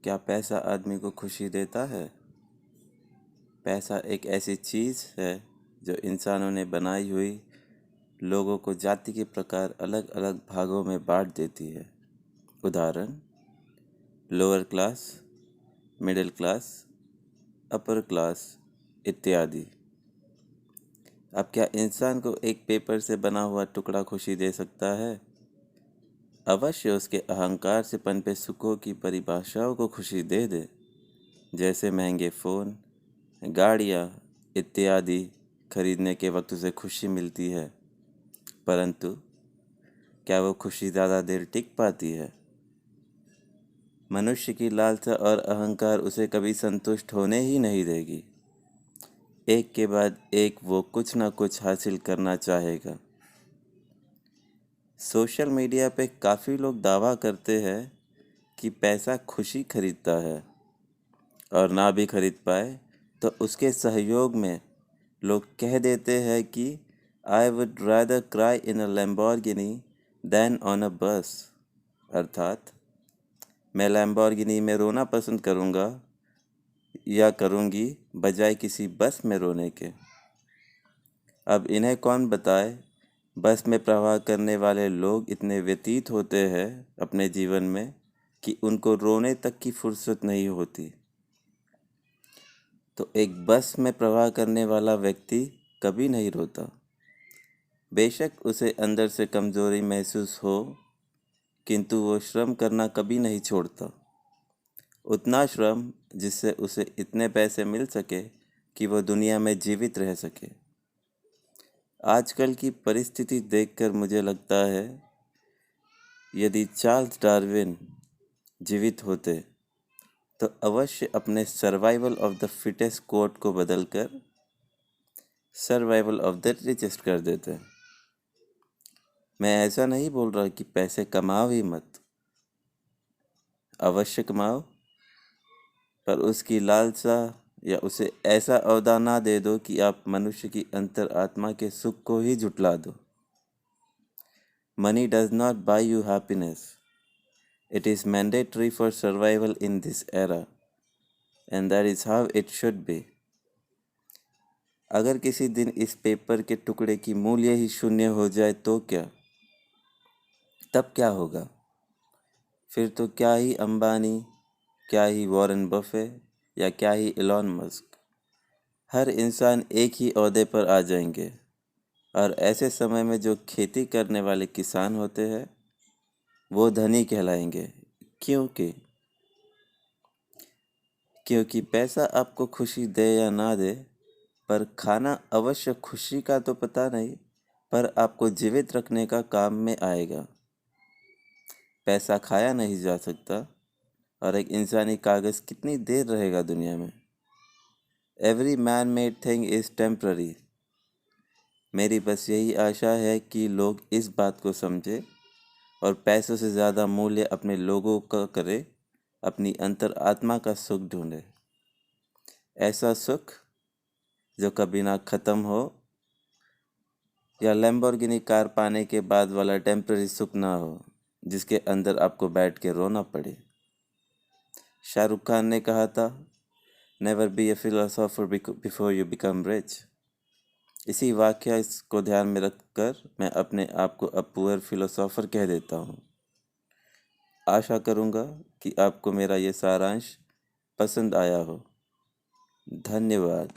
क्या पैसा आदमी को खुशी देता है? पैसा एक ऐसी चीज़ है जो इंसानों ने बनाई हुई लोगों को जाति के प्रकार अलग अलग भागों में बांट देती है। उदाहरण: lower class, middle class, upper class इत्यादि। अब क्या इंसान को एक पेपर से बना हुआ टुकड़ा खुशी दे सकता है? अवश्य उसके अहंकार से पनपे सुखों की परिभाषाओं को खुशी दे दे, जैसे महंगे फ़ोन, गाड़ियाँ इत्यादि खरीदने के वक्त उसे खुशी मिलती है, परंतु क्या वो खुशी ज़्यादा देर टिक पाती है? मनुष्य की लालसा और अहंकार उसे कभी संतुष्ट होने ही नहीं देगी। एक के बाद एक वो कुछ ना कुछ हासिल करना चाहेगा। सोशल मीडिया पे काफ़ी लोग दावा करते हैं कि पैसा खुशी खरीदता है, और ना भी खरीद पाए तो उसके सहयोग में लोग कह देते हैं कि I would rather cry in a Lamborghini than on a bus. अर्थात मैं लैम्बोर्गिनी में रोना पसंद करूँगा या करूँगी बजाय किसी बस में रोने के। अब इन्हें कौन बताए, बस में प्रवाह करने वाले लोग इतने व्यतीत होते हैं अपने जीवन में कि उनको रोने तक की फुर्सत नहीं होती। तो एक बस में प्रवाह करने वाला व्यक्ति कभी नहीं रोता, बेशक उसे अंदर से कमजोरी महसूस हो, किंतु वो श्रम करना कभी नहीं छोड़ता। उतना श्रम जिससे उसे इतने पैसे मिल सके कि वो दुनिया में जीवित रह सके। आजकल की परिस्थिति देखकर मुझे लगता है, यदि चार्ल्स डार्विन जीवित होते तो अवश्य अपने survival of the fittest quote को बदलकर सर्वाइवल ऑफ द रिचेस्ट कर देते। मैं ऐसा नहीं बोल रहा कि पैसे कमाओ ही मत, अवश्य कमाओ, पर उसकी लालसा या उसे ऐसा अवधा ना दे दो कि आप मनुष्य की अंतर आत्मा के सुख को ही जुटला दो। Money does not buy you happiness, it is mandatory for survival in this era, and that is how it should be. अगर किसी दिन इस पेपर के टुकड़े की मूल्य ही शून्य हो जाए तो क्या? तब क्या होगा? फिर तो क्या ही अंबानी, क्या ही वॉरेन बफे या क्या ही एलॉन मस्क, हर इंसान एक ही ओहदे पर आ जाएंगे। और ऐसे समय में जो खेती करने वाले किसान होते हैं वो धनी कहलाएंगे। क्योंकि पैसा आपको खुशी दे या ना दे, पर खाना अवश्य खुशी का तो पता नहीं, पर आपको जीवित रखने का काम में आएगा। पैसा खाया नहीं जा सकता, और एक इंसानी कागज़ कितनी देर रहेगा दुनिया में। Every man made thing is temporary. मेरी बस यही आशा है कि लोग इस बात को समझे और पैसों से ज़्यादा मूल्य अपने लोगों का करे, अपनी अंतर आत्मा का सुख ढूंढे। ऐसा सुख जो कभी ना ख़त्म हो, या लैम्बोर्गिनी कार पाने के बाद वाला टेम्पररी सुख ना हो जिसके अंदर आपको बैठ के रोना पड़े। शाहरुख खान ने कहा था, never be A philosopher before you become rich. इसी वाक्य को ध्यान में रखकर मैं अपने आप को अब पुअर फिलोसोफर कह देता हूँ। आशा करूँगा कि आपको मेरा ये सारांश पसंद आया हो। धन्यवाद।